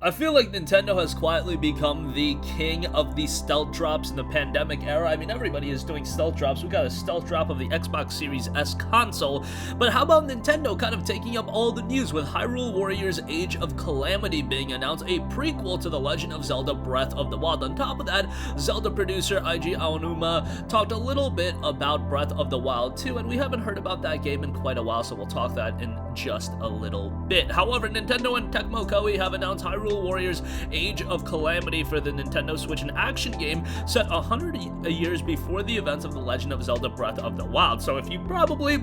I feel like Nintendo has quietly become the king of the stealth drops in the pandemic era. I mean, everybody is doing stealth drops. We got a stealth drop of the Xbox Series S console, but how about Nintendo kind of taking up all the news with Hyrule Warriors Age of Calamity being announced, a prequel to The Legend of Zelda Breath of the Wild. On top of that, Zelda producer Eiji Aonuma talked a little bit about Breath of the Wild 2, and we haven't heard about that game in quite a while, so we'll talk that in just a little bit. However, Nintendo and Tecmo Koei have announced Hyrule Warriors Age of Calamity for the Nintendo Switch, an action game set 100 years before the events of The Legend of Zelda Breath of the Wild. So if you probably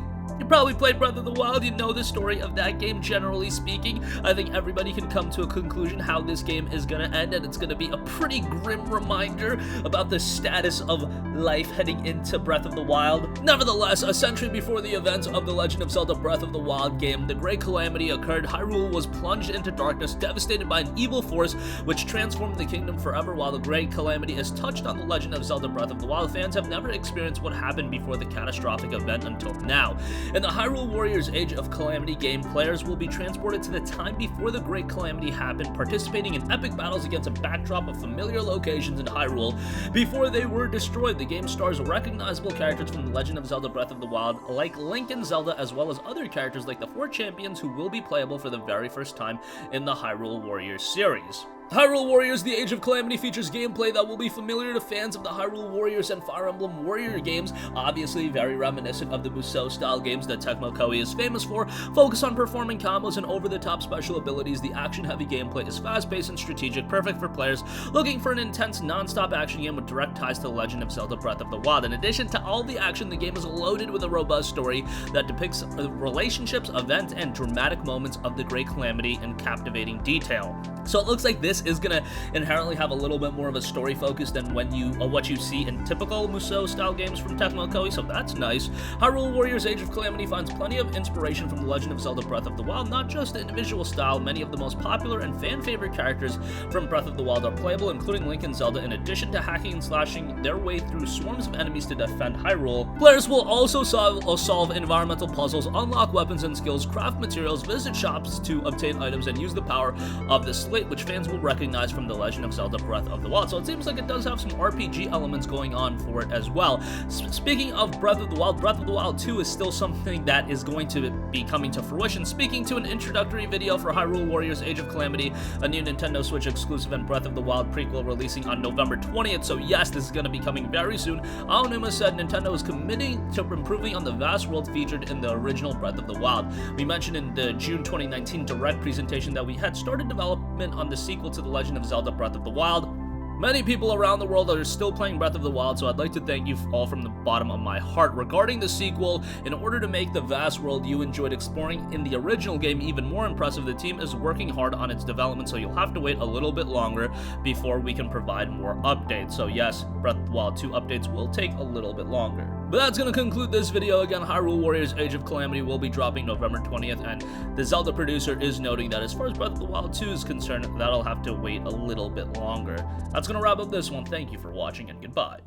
played Breath of the Wild, you know the story of that game, generally speaking. I think everybody can come to a conclusion how this game is going to end, and it's going to be a pretty grim reminder about the status of life heading into Breath of the Wild. Nevertheless, a century before the events of The Legend of Zelda Breath of the Wild game, the Great Calamity occurred. Hyrule was plunged into darkness, devastated by an evil force which transformed the kingdom forever. While the Great Calamity is touched on The Legend of Zelda Breath of the Wild, fans have never experienced what happened before the catastrophic event until now. In the Hyrule Warriors Age of Calamity game, players will be transported to the time before the Great Calamity happened, participating in epic battles against a backdrop of familiar locations in Hyrule before they were destroyed. The game stars recognizable characters from The Legend of Zelda Breath of the Wild, like Link and Zelda, as well as other characters like the 4 champions who will be playable for the very first time in the Hyrule Warriors series. Hyrule Warriors The Age of Calamity features gameplay that will be familiar to fans of the Hyrule Warriors and Fire Emblem Warrior games, obviously very reminiscent of the Musou-style games that Tecmo Koei is famous for. Focus on performing combos and over-the-top special abilities. The action-heavy gameplay is fast-paced and strategic, perfect for players looking for an intense, non-stop action game with direct ties to The Legend of Zelda Breath of the Wild. In addition to all the action, the game is loaded with a robust story that depicts relationships, events, and dramatic moments of the Great Calamity in captivating detail. So it looks like this is going to inherently have a little bit more of a story focus than what you see in typical Musou-style games from Tecmo Koei, so that's nice. Hyrule Warriors Age of Calamity finds plenty of inspiration from The Legend of Zelda Breath of the Wild, not just the individual style. Many of the most popular and fan-favorite characters from Breath of the Wild are playable, including Link and Zelda, in addition to hacking and slashing their way through swarms of enemies to defend Hyrule. Players will also solve environmental puzzles, unlock weapons and skills, craft materials, visit shops to obtain items, and use the power of the slate, which fans will recognize from The Legend of Zelda Breath of the Wild. So it seems like it does have some RPG elements going on for it as well. Speaking of Breath of the Wild 2 is still something that is going to be coming to fruition. Speaking to an introductory video for Hyrule Warriors Age of Calamity, a new Nintendo Switch exclusive, and Breath of the Wild prequel releasing on November 20th, so yes, this is going to be coming very soon. Aonuma said Nintendo is committing to improving on the vast world featured in the original Breath of the Wild. We mentioned in the June 2019 Direct presentation that we had started development on the sequel to The Legend of Zelda Breath of the Wild. Many people around the world are still playing Breath of the Wild, so I'd like to thank you all from the bottom of my heart. Regarding the sequel, in order to make the vast world you enjoyed exploring in the original game even more impressive, the team is working hard on its development, so you'll have to wait a little bit longer before we can provide more updates. So yes, Breath of the Wild 2 updates will take a little bit longer. But that's going to conclude this video. Again, Hyrule Warriors Age of Calamity will be dropping November 20th, and the Zelda producer is noting that as far as Breath of the Wild 2 is concerned, that'll have to wait a little bit longer. That's going to wrap up this one. Thank you for watching, and goodbye.